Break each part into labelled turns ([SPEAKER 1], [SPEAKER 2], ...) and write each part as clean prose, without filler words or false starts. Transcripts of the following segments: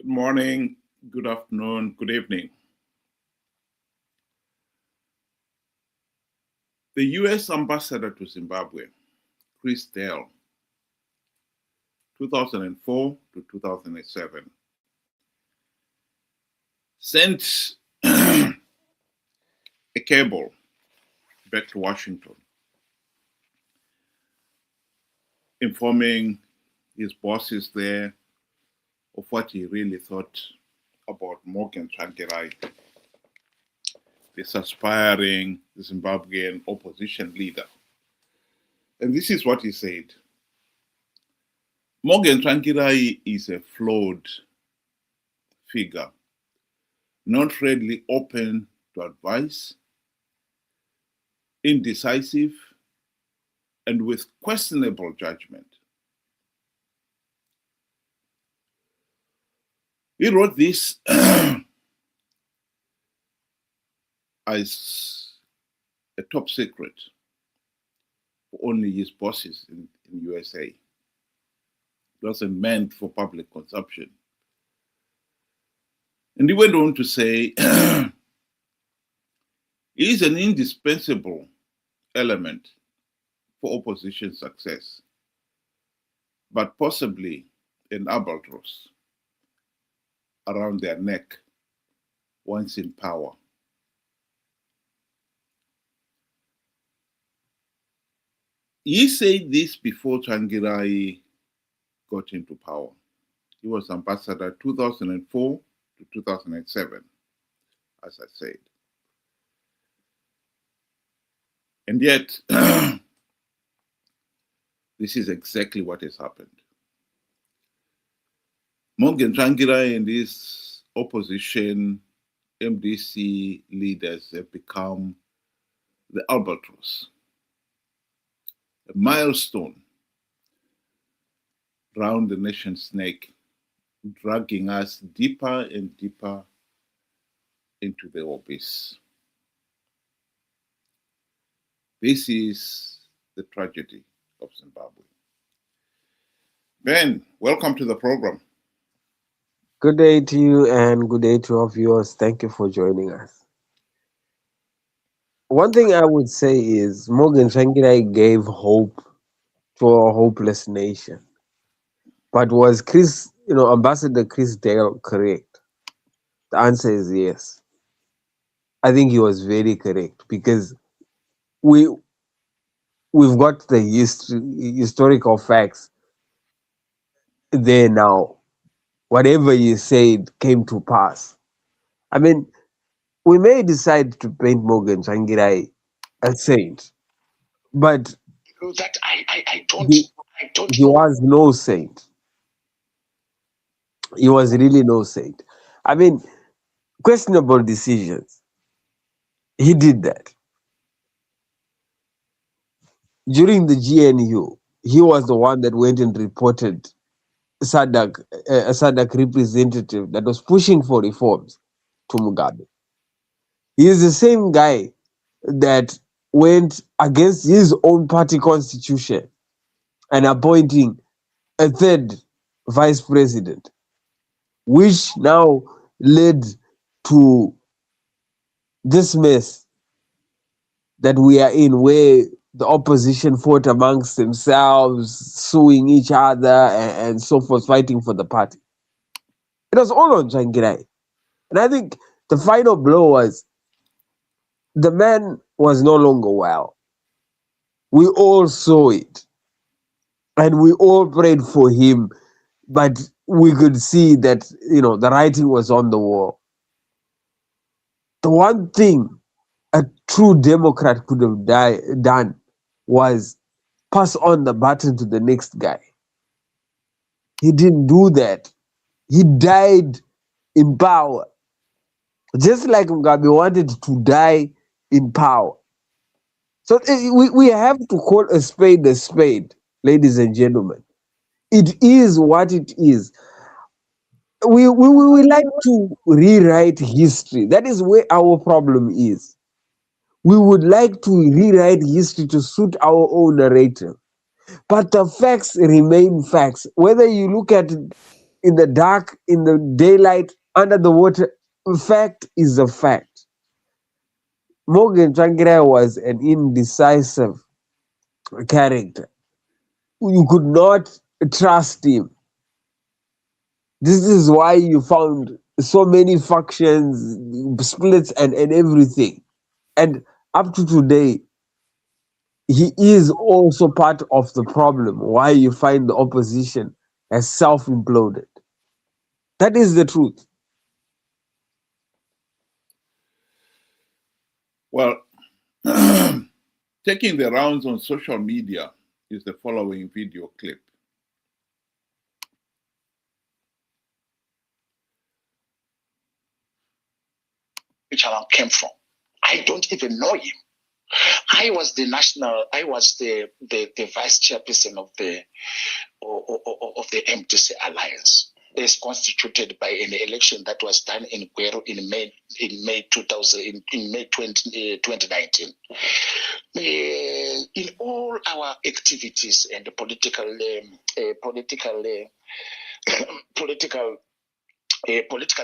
[SPEAKER 1] Good morning, good afternoon, good evening. The US Ambassador to Zimbabwe, Chris Dell, 2004 to 2007, sent a cable back to Washington, informing his bosses there of what he really thought about Morgan Tsvangirai, this aspiring Zimbabwean opposition leader. And this is what he said. Morgan Tsvangirai is a flawed figure, not readily open to advice, indecisive, and with questionable judgment. He wrote this as a top secret for only his bosses in USA. It wasn't meant for public consumption. And he went on to say, it is an indispensable element for opposition success, but possibly an albatross around their neck once in power. He said this before Tsvangirai got into power. He was ambassador 2004 to 2007, as I said. And yet, this is exactly what has happened. Morgan Tsvangirai and his opposition MDC leaders have become the albatross, a milestone round the nation's neck, dragging us deeper and deeper into the abyss. This is the tragedy of Zimbabwe. Ben, welcome to the program.
[SPEAKER 2] Good day to you and good day to our viewers. Thank you for joining us. One thing I would say is Morgan Tsvangirai gave hope to a hopeless nation. But was Ambassador Chris Dell correct? The answer is yes. I think he was very correct because we've got the historical facts there now. Whatever you said came to pass. I mean, we may decide to paint Morgan Tsvangirai a saint, but
[SPEAKER 3] that I don't
[SPEAKER 2] he
[SPEAKER 3] know.
[SPEAKER 2] was no saint. He was really no saint. I mean, questionable decisions. He did that. During the GNU, he was the one that went and reported a SADC representative that was pushing for reforms to Mugabe. He is the same guy that went against his own party constitution and appointing a third vice president, which now led to this mess that we are in, where the opposition fought amongst themselves, suing each other and so forth, fighting for the party. It was all on Tsvangirai. And I think the final blow was the man was no longer well. We all saw it. And we all prayed for him, but we could see that, the writing was on the wall. The one thing a true Democrat could have done was pass on the baton to the next guy. He didn't do that. He died in power. Just like Mugabe wanted to die in power. So we have to call a spade, ladies and gentlemen. It is what it is. We like to rewrite history. That is where our problem is. We would like to rewrite history to suit our own narrative. But the facts remain facts. Whether you look at in the dark, in the daylight, under the water. Fact is a fact. Morgan Tsvangirai was an indecisive character. You could not trust him. This is why you found so many factions, splits, and everything. And up to today, he is also part of the problem why you find the opposition has self-imploded. That is the truth.
[SPEAKER 1] Well, taking the rounds on social media is the following video clip.
[SPEAKER 3] Which Alan came from. I don't even know him. I was the vice chairperson of the MDC alliance, as constituted by an election that was done in Guero in May 2019. In all our activities and political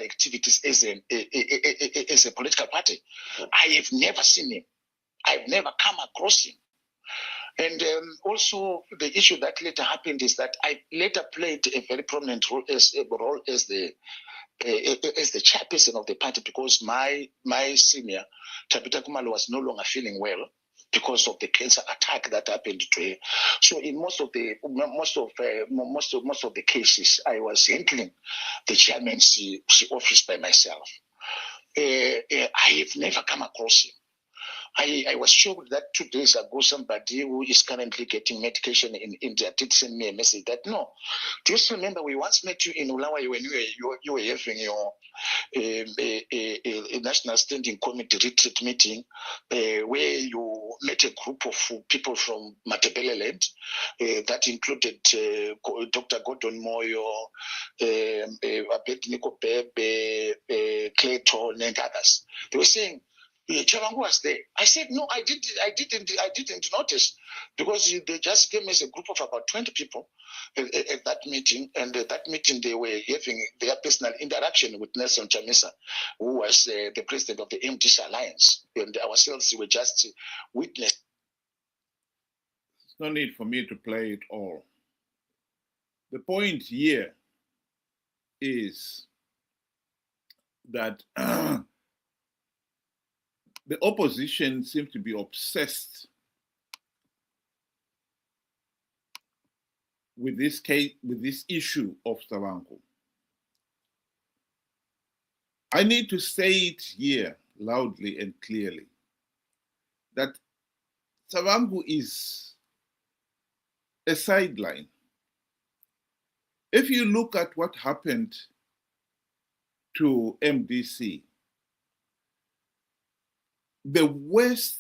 [SPEAKER 3] activities as a political party, I have never seen him. I've never come across him. And also the issue that later happened is that I later played a very prominent role as the chairperson of the party, because my senior Tabitha Kumalo was no longer feeling well because of the cancer attack that happened to her. So in most of the cases, I was handling the chairmancy office by myself. I have never come across him. I was shocked that 2 days ago, somebody who is currently getting medication in India did send me a message that, no, do you still remember we once met you in Ulawa when you were having your a National Standing Committee retreat meeting where you met a group of people from Matabeleland that included Dr. Gordon Moyo, Abednego Bebe, Clayton, and others. They were saying, Chavangu was there. I said, no, I didn't notice, because they just came as a group of about 20 people at that meeting. And at that meeting, they were having their personal interaction with Nelson Chamisa, who was the president of the MDC Alliance. And ourselves were just witness.
[SPEAKER 1] There's no need for me to play it all. The point here is that the opposition seems to be obsessed with this case, with this issue of Savangu. I need to say it here loudly and clearly that Savangu is a sideline. If you look at what happened to MDC, the worst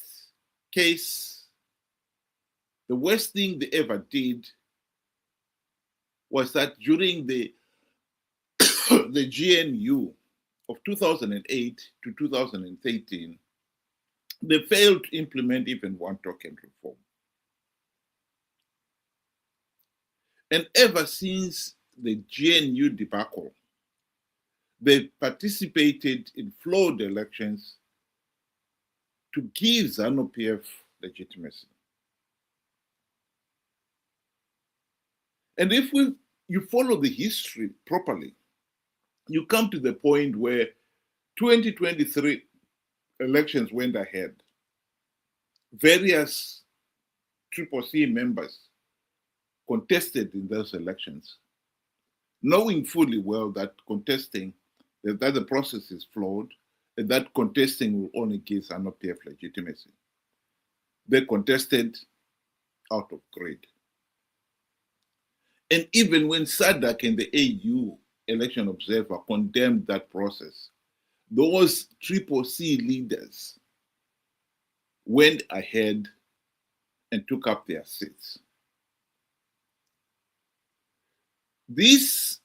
[SPEAKER 1] thing they ever did was that during the GNU of 2008 to 2013, they failed to implement even one token reform. And ever since the GNU debacle, they participated in flawed elections to give ZANU-PF legitimacy. And if you follow the history properly, you come to the point where 2023 elections went ahead. Various CCC members contested in those elections, knowing fully well that that the process is flawed, and that contesting will only give ZANU-PF legitimacy. They contested out of greed. And even when SADC and the AU election observer condemned that process, those CCC leaders went ahead and took up their seats. This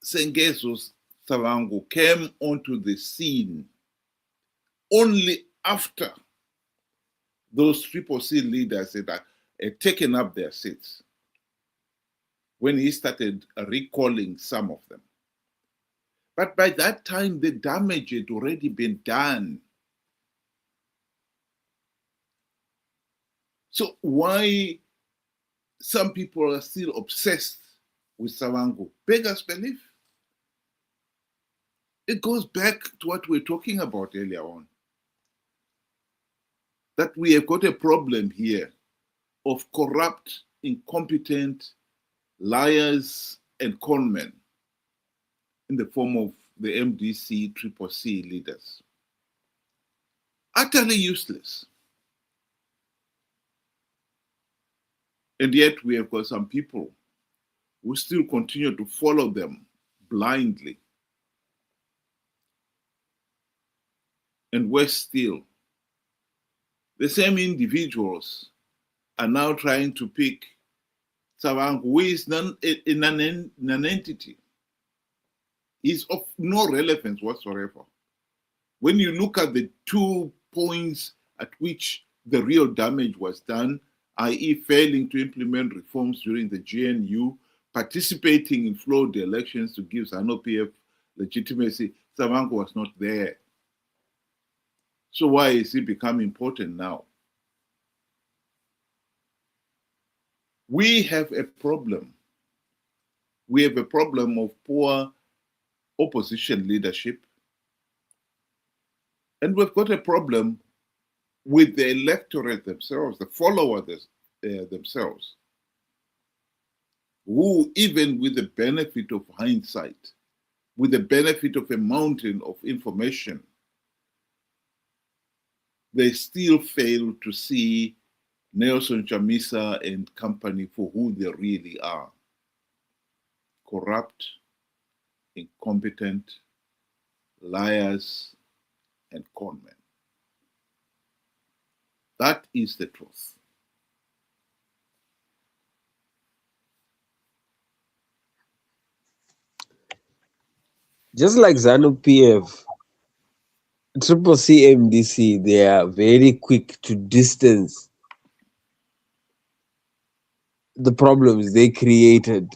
[SPEAKER 1] Sengezo Savangu came onto the scene only after those CCC leaders had taken up their seats, when he started recalling some of them. But by that time, the damage had already been done. So why some people are still obsessed with Savango? Beggars belief. It goes back to what we were talking about earlier on. That we have got a problem here of corrupt, incompetent liars and conmen in the form of the MDC, CCC leaders. Utterly useless. And yet we have got some people who still continue to follow them blindly. And worse still, the same individuals are now trying to pick Savango, who is an entity. He's of no relevance whatsoever. When you look at the 2 points at which the real damage was done, i.e. failing to implement reforms during the GNU, participating in flawed elections to give ZANU-PF legitimacy, Savango was not there. So why is he becoming important now? We have a problem. We have a problem of poor opposition leadership. And we've got a problem with the electorate themselves, the followers themselves, who, even with the benefit of hindsight, with the benefit of a mountain of information, they still fail to see Nelson Chamisa and company for who they really are. Corrupt, incompetent, liars, and conmen. That is the truth.
[SPEAKER 2] Just like ZANU-PF, CCC, MDC, they are very quick to distance the problems they created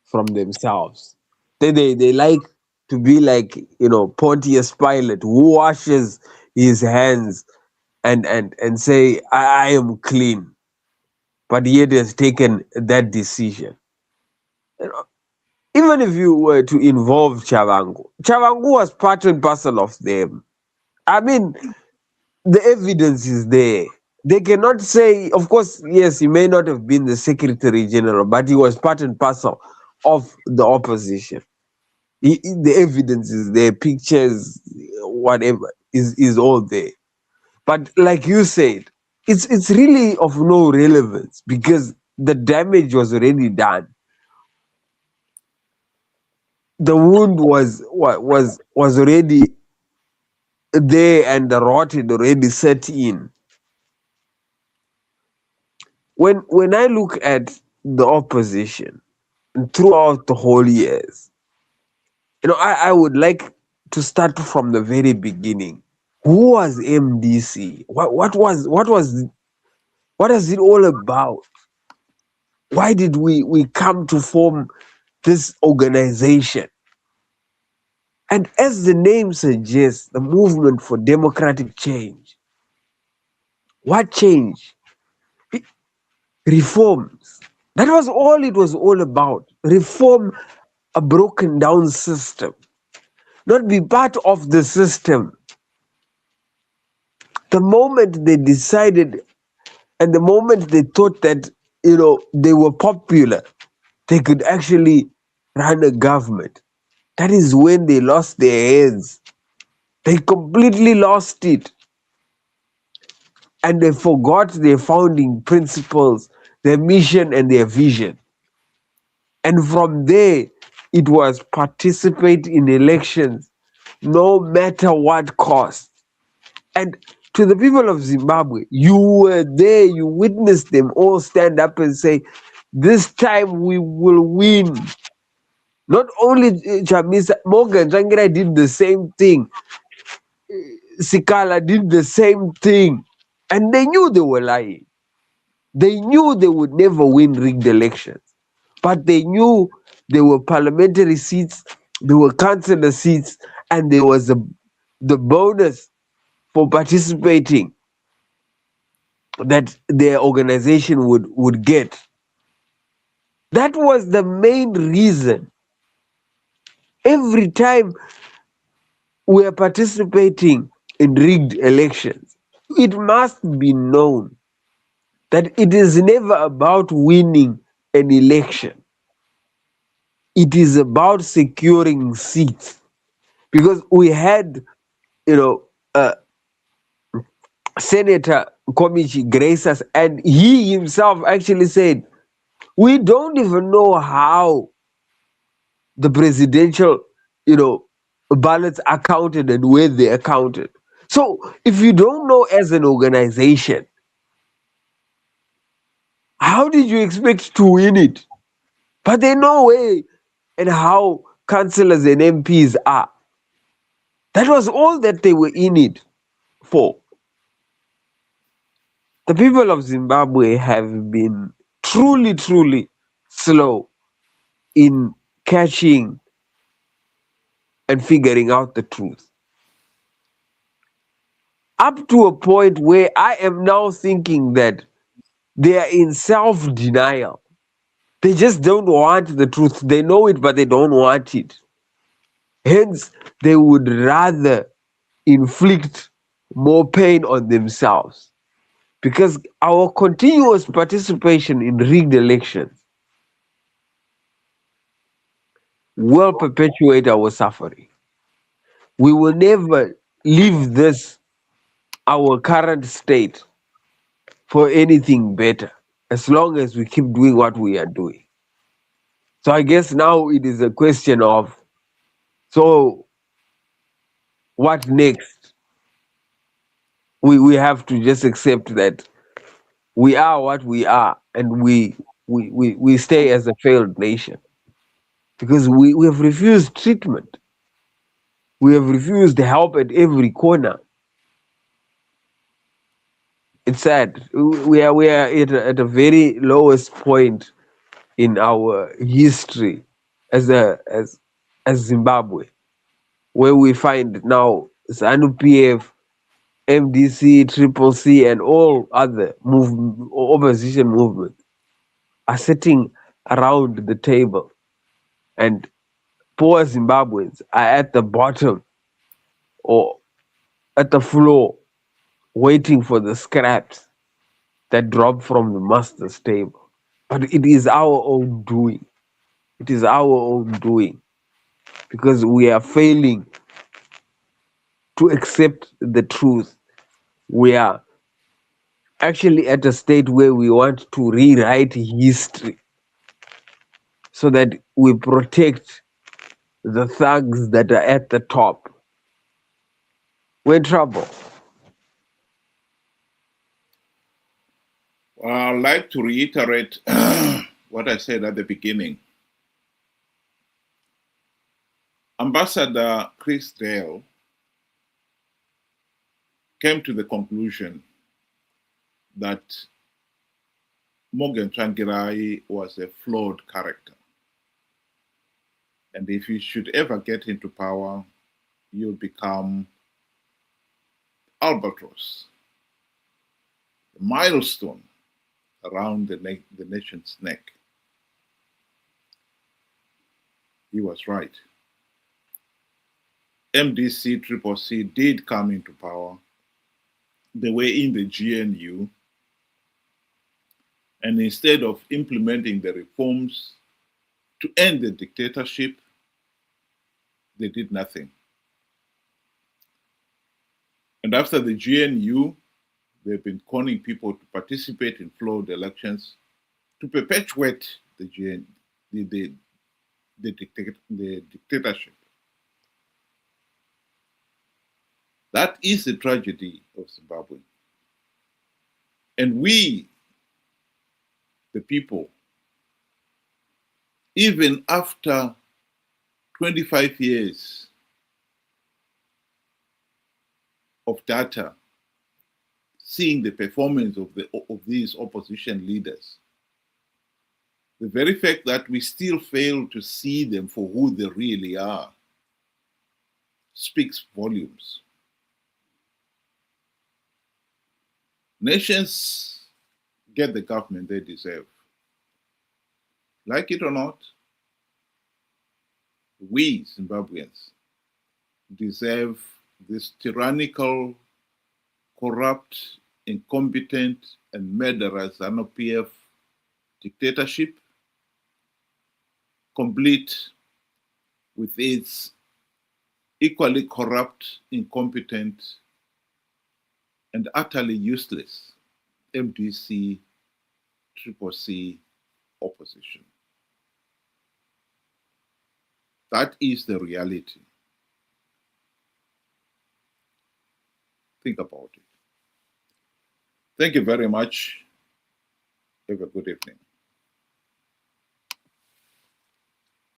[SPEAKER 2] from themselves. They like to be like, Pontius Pilate, who washes his hands and say, I am clean, but yet has taken that decision. Even if you were to involve Chavango was part and parcel of them. I mean, the evidence is there. They cannot say, of course, yes, he may not have been the Secretary General, but he was part and parcel of the opposition. The evidence is there, pictures, whatever, is all there. But like you said, it's really of no relevance because the damage was already done. The wound was already there and the rot had already set in. When I look at the opposition throughout the whole years, I would like to start from the very beginning. Who was MDC? What is it all about? Why did we come to form this organization? And as the name suggests, the movement for democratic change. What change? Reforms. That was all it was all about. Reform a broken down system. Not be part of the system. The moment they decided and the moment they thought that, they were popular, they could actually run a government, that is when they lost their heads. They completely lost it. And they forgot their founding principles, their mission and their vision. And from there, it was participate in elections, no matter what cost. And to the people of Zimbabwe, you were there, you witnessed them all stand up and say, this time we will win. Not only Chamisa, Morgan Tsvangirai did the same thing. Sikala did the same thing. And they knew they were lying. They knew they would never win rigged elections. But they knew there were parliamentary seats there were councillor seats, and there was the bonus for participating that their organization would get. That was the main reason. Every time we are participating in rigged elections, it must be known that it is never about winning an election. It is about securing seats. Because we had, Senator Komichi grace us, and he himself actually said, we don't even know how the presidential, ballots are counted and where they are counted. So if you don't know as an organization, how did you expect to win it? But they know where and how councillors and MPs are. That was all that they were in it for. The people of Zimbabwe have been truly, truly slow in catching and figuring out the truth. Up to a point where I am now thinking that they are in self-denial. They just don't want the truth. They know it, but they don't want it. Hence, they would rather inflict more pain on themselves. Because our continuous participation in rigged elections will perpetuate our suffering. We will never leave this, our current state, for anything better, as long as we keep doing what we are doing. So I guess now it is a question of, so what next? We have to just accept that we are what we are, and we stay as a failed nation because we have refused treatment. We have refused help at every corner. It's sad. We are at a very lowest point in our history as Zimbabwe, where we find now ZANU-PF, MDC, Triple C, and all other opposition movements are sitting around the table, and poor Zimbabweans are at the bottom or at the floor waiting for the scraps that drop from the master's table. But it is our own doing. It is our own doing because we are failing to accept the truth. We are actually at a state where we want to rewrite history so that we protect the thugs that are at the top. We're in trouble.
[SPEAKER 1] Well, I'd like to reiterate what I said at the beginning. Ambassador Dell came to the conclusion that Morgan Tsvangirai was a flawed character. And if he should ever get into power, he'll become albatross, a milestone around the nation's neck. He was right. MDC, Triple C did come into power. They were in the GNU. And instead of implementing the reforms to end the dictatorship, they did nothing. And after the GNU, they've been conning people to participate in flawed elections to perpetuate the dictatorship. That is the tragedy of Zimbabwe. And we, the people, even after 25 years of data, seeing the performance of these opposition leaders, the very fact that we still fail to see them for who they really are speaks volumes. Nations get the government they deserve. Like it or not, we Zimbabweans deserve this tyrannical, corrupt, incompetent, and murderous ZANU-PF dictatorship, complete with its equally corrupt, incompetent, and utterly useless MDC, CCC opposition. That is the reality. Think about it. Thank you very much. Have a good evening.